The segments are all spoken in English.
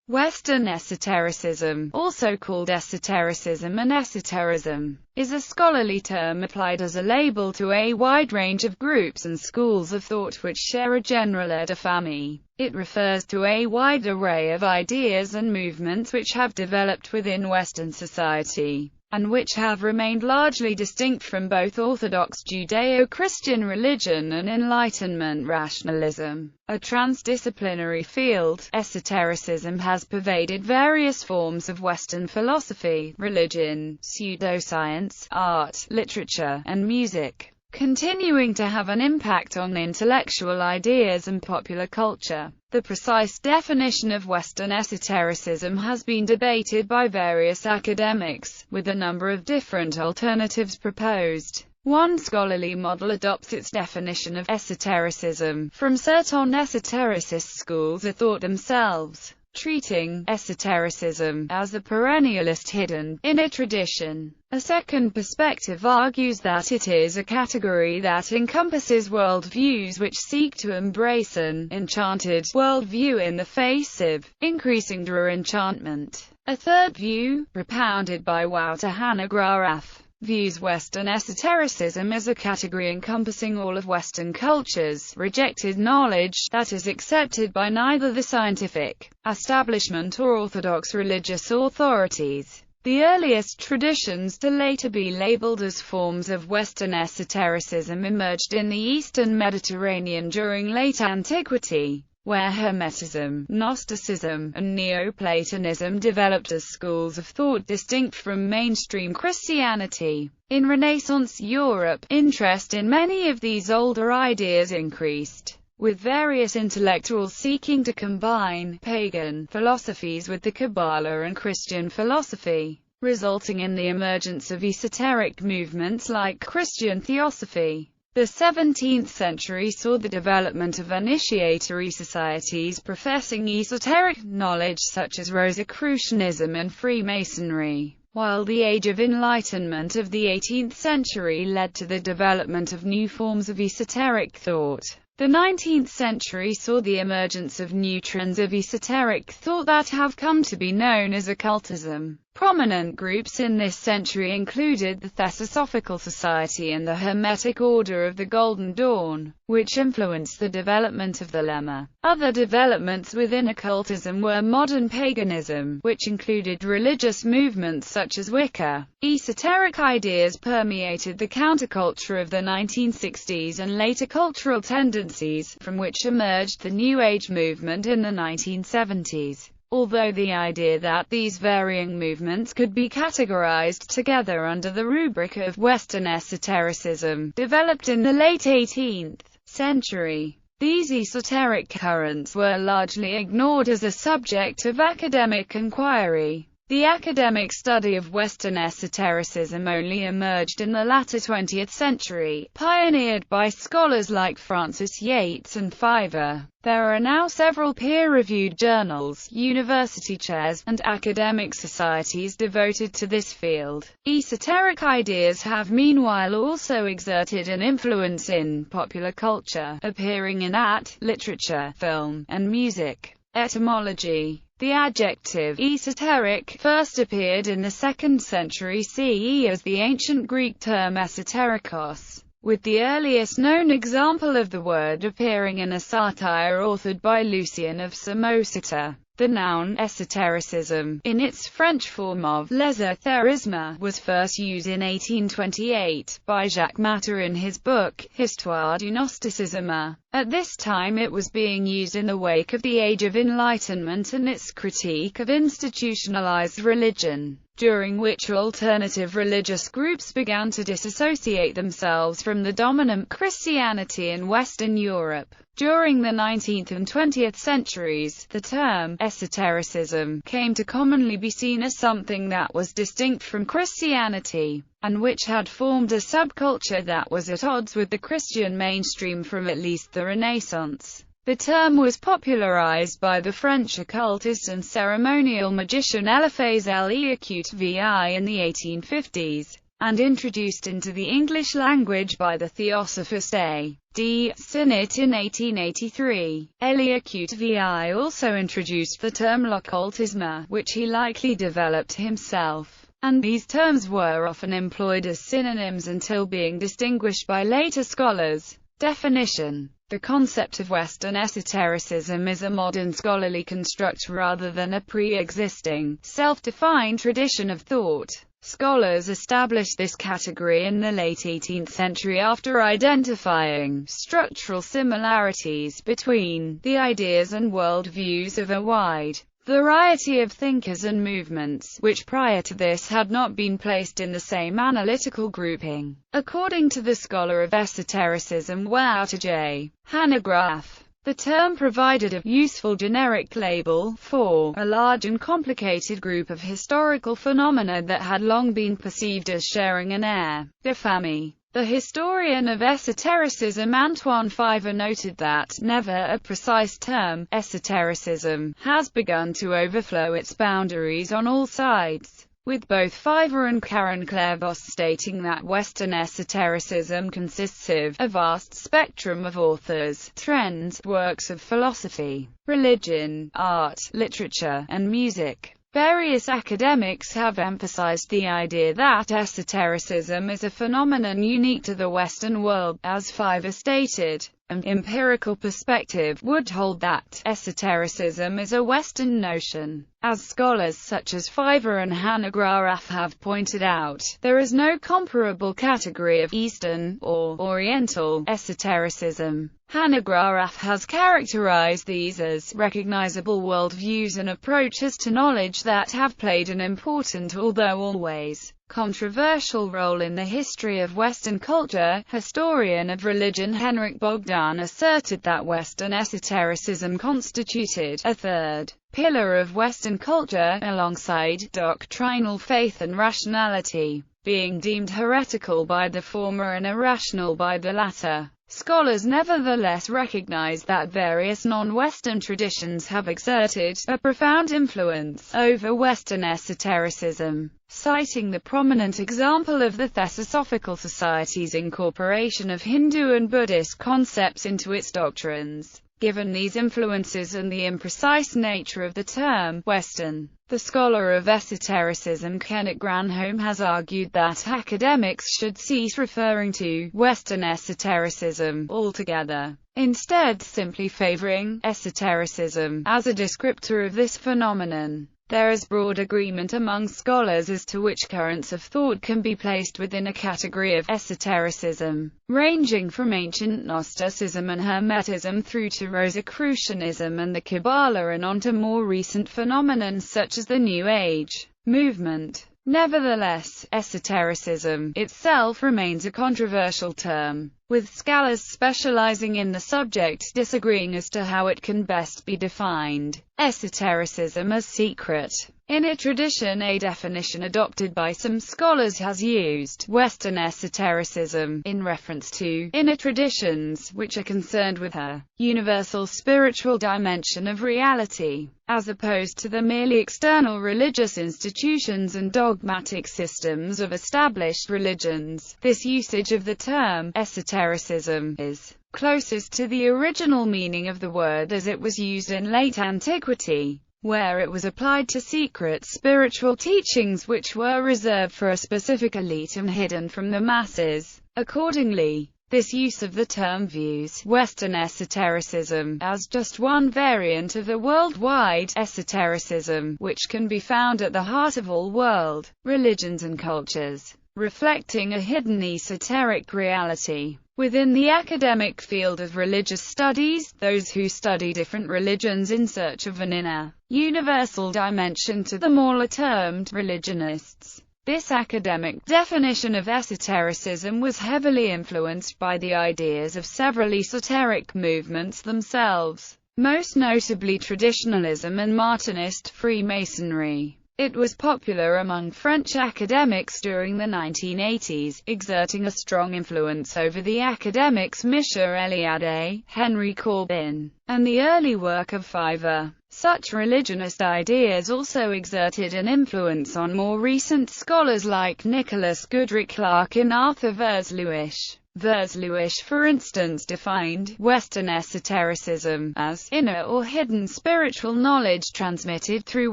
Western esotericism, also called esotericism and esoterism, is a scholarly term applied as a label to a wide range of groups and schools of thought which share a general idée famille. It refers to a wide array of ideas and movements which have developed within Western society, and which have remained largely distinct from both orthodox Judeo-Christian religion and Enlightenment rationalism. A transdisciplinary field, esotericism has pervaded various forms of Western philosophy, religion, pseudoscience, art, literature, and music, continuing to have an impact on intellectual ideas and popular culture. The precise definition of Western esotericism has been debated by various academics, with a number of different alternatives proposed. One scholarly model adopts its definition of esotericism from certain esotericist schools of thought themselves, treating esotericism as a perennialist hidden in a tradition. A second perspective argues that it is a category that encompasses worldviews which seek to embrace an enchanted worldview in the face of increasing enchantment. A third view, propounded by Wouter Hanegraaff, views Western esotericism as a category encompassing all of Western culture's rejected knowledge that is accepted by neither the scientific establishment or orthodox religious authorities. The earliest traditions to later be labeled as forms of Western esotericism emerged in the Eastern Mediterranean during late antiquity, where Hermetism, Gnosticism, and Neoplatonism developed as schools of thought distinct from mainstream Christianity. In Renaissance Europe, interest in many of these older ideas increased, with various intellectuals seeking to combine pagan philosophies with the Kabbalah and Christian philosophy, resulting in the emergence of esoteric movements like Christian theosophy. The 17th century saw the development of initiatory societies professing esoteric knowledge such as Rosicrucianism and Freemasonry, while the Age of Enlightenment of the 18th century led to the development of new forms of esoteric thought. The 19th century saw the emergence of new trends of esoteric thought that have come to be known as occultism. Prominent groups in this century included the Theosophical Society and the Hermetic Order of the Golden Dawn, which influenced the development of the lemma. Other developments within occultism were modern paganism, which included religious movements such as Wicca. Esoteric ideas permeated the counterculture of the 1960s and later cultural tendencies, from which emerged the New Age movement in the 1970s. Although the idea that these varying movements could be categorized together under the rubric of Western esotericism developed in the late 18th century, these esoteric currents were largely ignored as a subject of academic inquiry. The academic study of Western esotericism only emerged in the latter 20th century, pioneered by scholars like Francis Yates and Fiver. There are now several peer-reviewed journals, university chairs, and academic societies devoted to this field. Esoteric ideas have meanwhile also exerted an influence in popular culture, appearing in art, literature, film, and music. Etymology. The adjective esoteric first appeared in the 2nd century CE as the ancient Greek term esoterikos, with the earliest known example of the word appearing in a satire authored by Lucien of Samosata. The noun esotericism, in its French form of l'ésotérisme, was first used in 1828, by Jacques Matter in his book, Histoire du Gnosticisme. At this time it was being used in the wake of the Age of Enlightenment and its critique of institutionalized religion, during which alternative religious groups began to disassociate themselves from the dominant Christianity in Western Europe. During the 19th and 20th centuries, the term esotericism came to commonly be seen as something that was distinct from Christianity, and which had formed a subculture that was at odds with the Christian mainstream from at least the Renaissance. The term was popularized by the French occultist and ceremonial magician Eliphas Leacout VI in the 1850s. and introduced into the English language by the Theosophist A.D. Sinnett in 1883. Eliacute VI also introduced the term l'occultisme, which he likely developed himself, and these terms were often employed as synonyms until being distinguished by later scholars. Definition: the concept of Western esotericism is a modern scholarly construct rather than a pre-existing, self-defined tradition of thought. Scholars established this category in the late 18th century after identifying structural similarities between the ideas and worldviews of a wide variety of thinkers and movements, which prior to this had not been placed in the same analytical grouping. According to the scholar of esotericism Walter J. Hanegraaff, the term provided a useful generic label for a large and complicated group of historical phenomena that had long been perceived as sharing an air de famille. The historian of esotericism Antoine Fiver noted that never a precise term, esotericism, has begun to overflow its boundaries on all sides, with both Fiver and Karen Clairvaux stating that Western esotericism consists of a vast spectrum of authors, trends, works of philosophy, religion, art, literature, and music. Various academics have emphasized the idea that esotericism is a phenomenon unique to the Western world. As Fiver stated, an empirical perspective would hold that esotericism is a Western notion. As scholars such as Fiver and Hanegraaff have pointed out, there is no comparable category of Eastern or Oriental esotericism. Hanegraaff has characterized these as recognizable worldviews and approaches to knowledge that have played an important, although always controversial, role in the history of Western culture. Historian of religion Henrik Bogdan asserted that Western esotericism constituted a third pillar of Western culture, alongside doctrinal faith and rationality, being deemed heretical by the former and irrational by the latter. Scholars nevertheless recognize that various non-Western traditions have exerted a profound influence over Western esotericism, citing the prominent example of the Theosophical Society's incorporation of Hindu and Buddhist concepts into its doctrines. Given these influences and the imprecise nature of the term Western, the scholar of esotericism Kenneth Granholm has argued that academics should cease referring to Western esotericism altogether, instead simply favoring esotericism as a descriptor of this phenomenon. There is broad agreement among scholars as to which currents of thought can be placed within a category of esotericism, ranging from ancient Gnosticism and Hermetism through to Rosicrucianism and the Kabbalah, and on to more recent phenomena such as the New Age movement. Nevertheless, esotericism itself remains a controversial term, with scholars specializing in the subject disagreeing as to how it can best be defined. Esotericism as secret. In a tradition, a definition adopted by some scholars has used Western esotericism in reference to inner traditions, which are concerned with a universal spiritual dimension of reality, as opposed to the merely external religious institutions and dogmatic systems of established religions. This usage of the term esotericism is closest to the original meaning of the word as it was used in late antiquity, where it was applied to secret spiritual teachings which were reserved for a specific elite and hidden from the masses. Accordingly, this use of the term views Western esotericism as just one variant of the worldwide esotericism, which can be found at the heart of all world religions and cultures, reflecting a hidden esoteric reality. Within the academic field of religious studies, those who study different religions in search of an inner, universal dimension to them all are termed religionists. This academic definition of esotericism was heavily influenced by the ideas of several esoteric movements themselves, most notably traditionalism and Martinist Freemasonry. It was popular among French academics during the 1980s, exerting a strong influence over the academics Michel Eliade, Henry Corbin, and the early work of Fiver. Such religionist ideas also exerted an influence on more recent scholars like Nicholas Goodrick Clarke and Arthur Versluis. Versluis, for instance, defined Western esotericism as inner or hidden spiritual knowledge transmitted through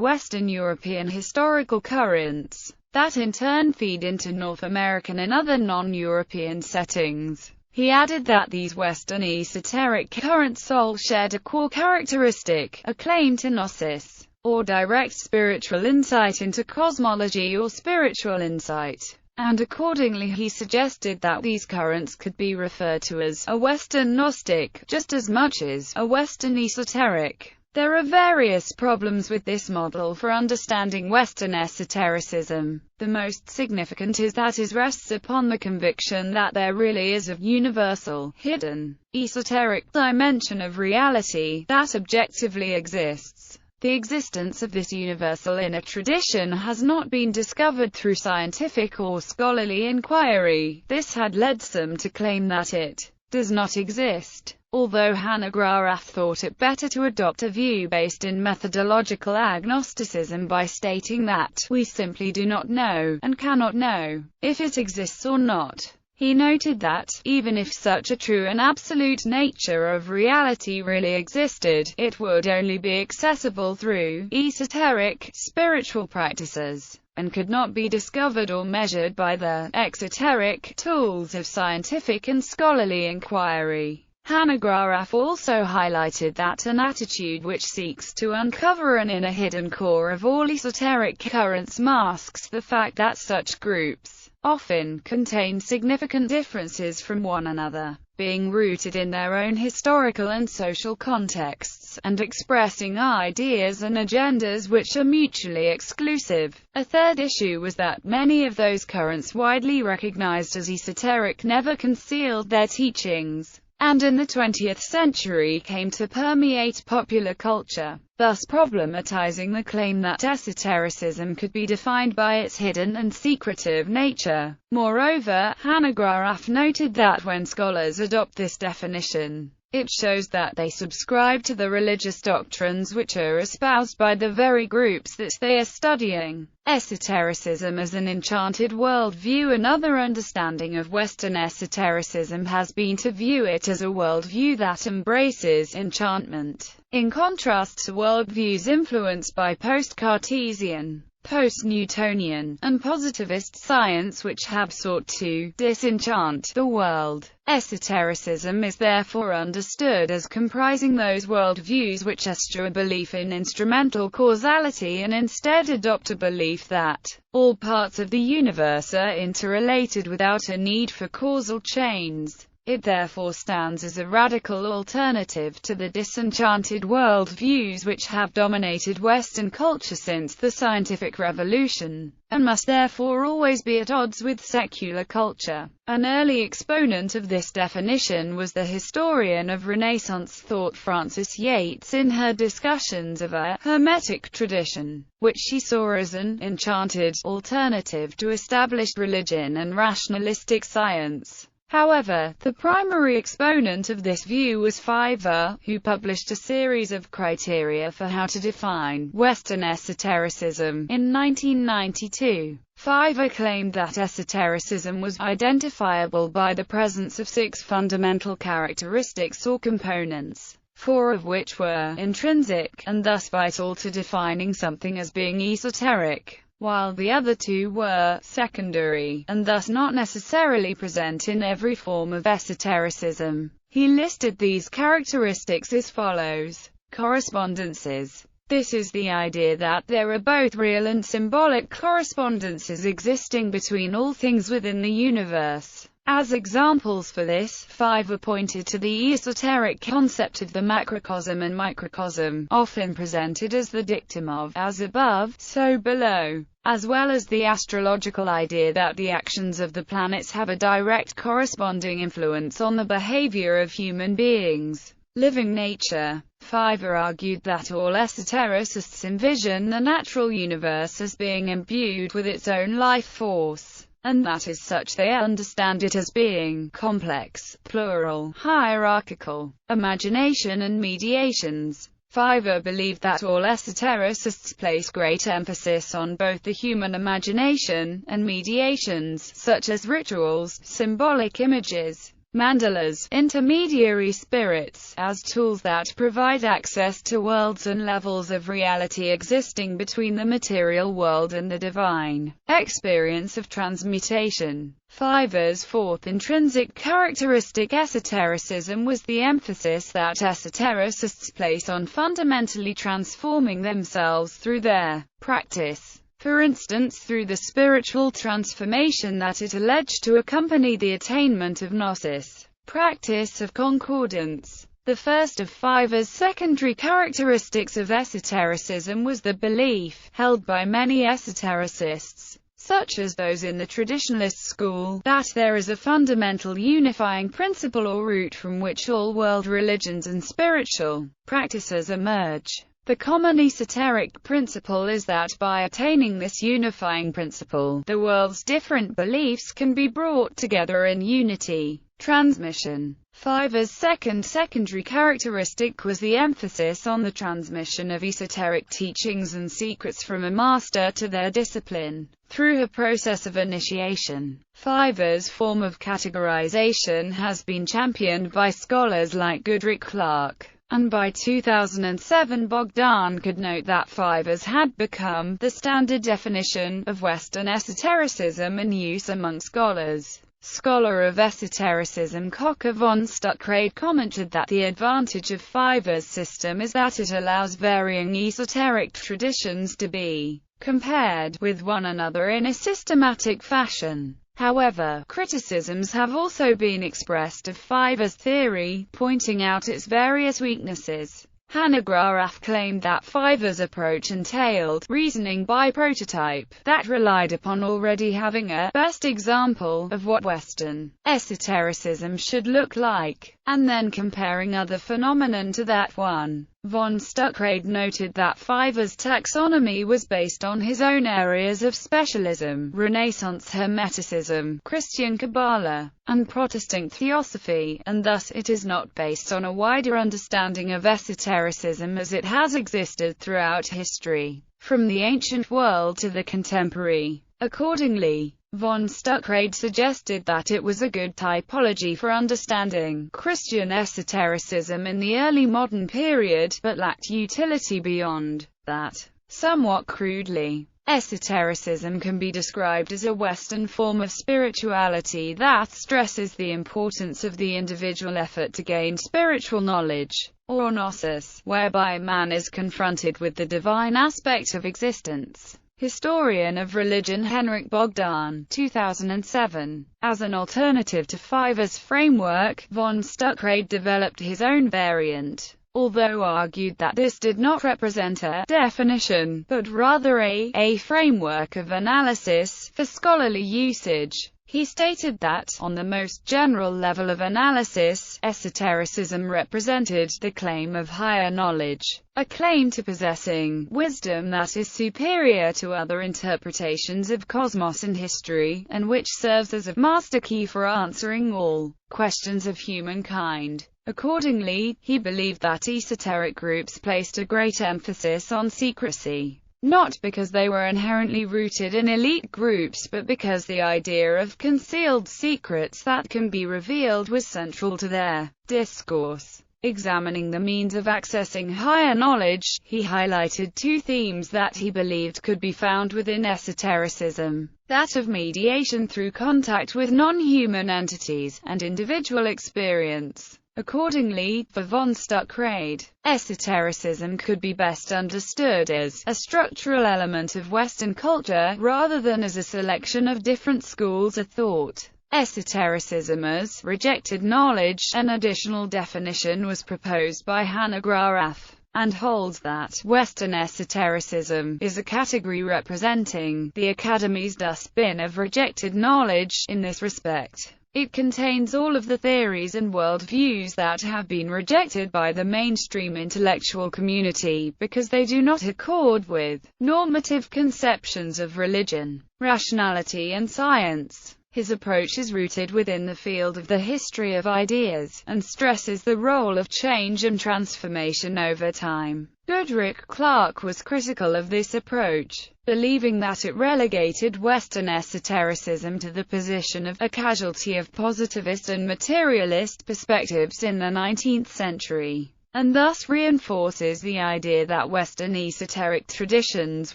Western European historical currents, that in turn feed into North American and other non-European settings. He added that these Western esoteric currents all shared a core characteristic, a claim to gnosis, or direct spiritual insight into cosmology or spiritual insight, and accordingly he suggested that these currents could be referred to as a Western Gnostic, just as much as a Western esoteric. There are various problems with this model for understanding Western esotericism. The most significant is that it rests upon the conviction that there really is a universal, hidden, esoteric dimension of reality that objectively exists. The existence of this universal inner tradition has not been discovered through scientific or scholarly inquiry. This had led some to claim that it does not exist. Although Hanegraaff thought it better to adopt a view based in methodological agnosticism by stating that we simply do not know, and cannot know, if it exists or not. He noted that, even if such a true and absolute nature of reality really existed, it would only be accessible through esoteric, spiritual practices, and could not be discovered or measured by the exoteric tools of scientific and scholarly inquiry. Hanegraaff also highlighted that an attitude which seeks to uncover an inner hidden core of all esoteric currents masks the fact that such groups often contain significant differences from one another, being rooted in their own historical and social contexts, and expressing ideas and agendas which are mutually exclusive. A third issue was that many of those currents widely recognized as esoteric never concealed their teachings, and in the 20th century came to permeate popular culture, thus problematizing the claim that esotericism could be defined by its hidden and secretive nature. Moreover, Hanegraaff noted that when scholars adopt this definition, it shows that they subscribe to the religious doctrines which are espoused by the very groups that they are studying. Esotericism as an enchanted worldview. Another understanding of Western esotericism has been to view it as a worldview that embraces enchantment, in contrast to worldviews influenced by post-Cartesian, post-Newtonian, and positivist science which have sought to disenchant the world. Esotericism is therefore understood as comprising those worldviews which eschew a belief in instrumental causality and instead adopt a belief that all parts of the universe are interrelated without a need for causal chains. It therefore stands as a radical alternative to the disenchanted worldviews which have dominated Western culture since the scientific revolution, and must therefore always be at odds with secular culture. An early exponent of this definition was the historian of Renaissance thought Frances Yates in her discussions of a Hermetic tradition, which she saw as an enchanted alternative to established religion and rationalistic science. However, the primary exponent of this view was Fiver, who published a series of criteria for how to define Western esotericism in 1992. Fiver claimed that esotericism was identifiable by the presence of 6 fundamental characteristics or components, 4 of which were intrinsic, and thus vital to defining something as being esoteric, while the other 2 were secondary, and thus not necessarily present in every form of esotericism. He listed these characteristics as follows. Correspondences. This is the idea that there are both real and symbolic correspondences existing between all things within the universe. As examples for this, Fiver pointed to the esoteric concept of the macrocosm and microcosm, often presented as the dictum of as above, so below, as well as the astrological idea that the actions of the planets have a direct corresponding influence on the behavior of human beings. Living nature. Fiver argued that all esotericists envision the natural universe as being imbued with its own life force, and that as such they understand it as being complex, plural, hierarchical, imagination and mediations. Fiver believed that all esotericists place great emphasis on both the human imagination and mediations, such as rituals, symbolic images, mandalas, intermediary spirits, as tools that provide access to worlds and levels of reality existing between the material world and the divine experience of transmutation. Fiver's fourth intrinsic characteristic, esotericism, was the emphasis that esotericists place on fundamentally transforming themselves through their practice. For instance, through the spiritual transformation that it alleged to accompany the attainment of gnosis, practice of concordance. The first of Fiver's secondary characteristics of esotericism was the belief, held by many esotericists, such as those in the traditionalist school, that there is a fundamental unifying principle or root from which all world religions and spiritual practices emerge. The common esoteric principle is that by attaining this unifying principle, the world's different beliefs can be brought together in unity. Transmission. Fiver's second secondary characteristic was the emphasis on the transmission of esoteric teachings and secrets from a master to their discipline, through a process of initiation. Fiver's form of categorization has been championed by scholars like Goodrich Clark, and by 2007 Bogdan could note that Fiver's had become the standard definition of Western esotericism in use among scholars. Scholar of esotericism Cocker von Stuckrade commented that the advantage of Fiver's system is that it allows varying esoteric traditions to be compared with one another in a systematic fashion. However, criticisms have also been expressed of Fiver's theory, pointing out its various weaknesses. Hanegraaff claimed that Fiver's approach entailed reasoning by prototype that relied upon already having a best example of what Western esotericism should look like, and then comparing other phenomenon to that one. Von Stuckrade noted that Fiver's taxonomy was based on his own areas of specialism: Renaissance Hermeticism, Christian Kabbalah, and Protestant Theosophy, and thus it is not based on a wider understanding of esotericism as it has existed throughout history, from the ancient world to the contemporary. Accordingly, von Stuckrade suggested that it was a good typology for understanding Christian esotericism in the early modern period, but lacked utility beyond that. Somewhat crudely, esotericism can be described as a Western form of spirituality that stresses the importance of the individual effort to gain spiritual knowledge, or gnosis, whereby man is confronted with the divine aspect of existence. Historian of religion Henrik Bogdan, 2007. As an alternative to Fiver's framework, von Stuckrade developed his own variant, although argued that this did not represent a definition, but rather a framework of analysis for scholarly usage. He stated that, on the most general level of analysis, esotericism represented the claim of higher knowledge, a claim to possessing wisdom that is superior to other interpretations of cosmos and history, and which serves as a master key for answering all questions of humankind. Accordingly, he believed that esoteric groups placed a great emphasis on secrecy, not because they were inherently rooted in elite groups, but because the idea of concealed secrets that can be revealed was central to their discourse. Examining the means of accessing higher knowledge, he highlighted two themes that he believed could be found within esotericism: that of mediation through contact with non-human entities, and individual experience. Accordingly, for von Stuckrade, esotericism could be best understood as a structural element of Western culture, rather than as a selection of different schools of thought. Esotericism as rejected knowledge, an additional definition was proposed by Hanegraaff, and holds that Western esotericism is a category representing the Academy's dustbin of rejected knowledge. In this respect, it contains all of the theories and worldviews that have been rejected by the mainstream intellectual community, because they do not accord with normative conceptions of religion, rationality and science. His approach is rooted within the field of the history of ideas, and stresses the role of change and transformation over time. Goodrich Clark was critical of this approach, believing that it relegated Western esotericism to the position of a casualty of positivist and materialist perspectives in the 19th century, and thus reinforces the idea that Western esoteric traditions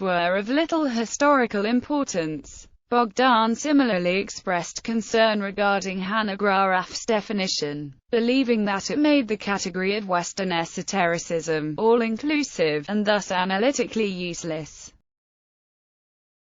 were of little historical importance. Bogdan similarly expressed concern regarding Hannah Graf's definition, believing that it made the category of Western esotericism all-inclusive, and thus analytically useless.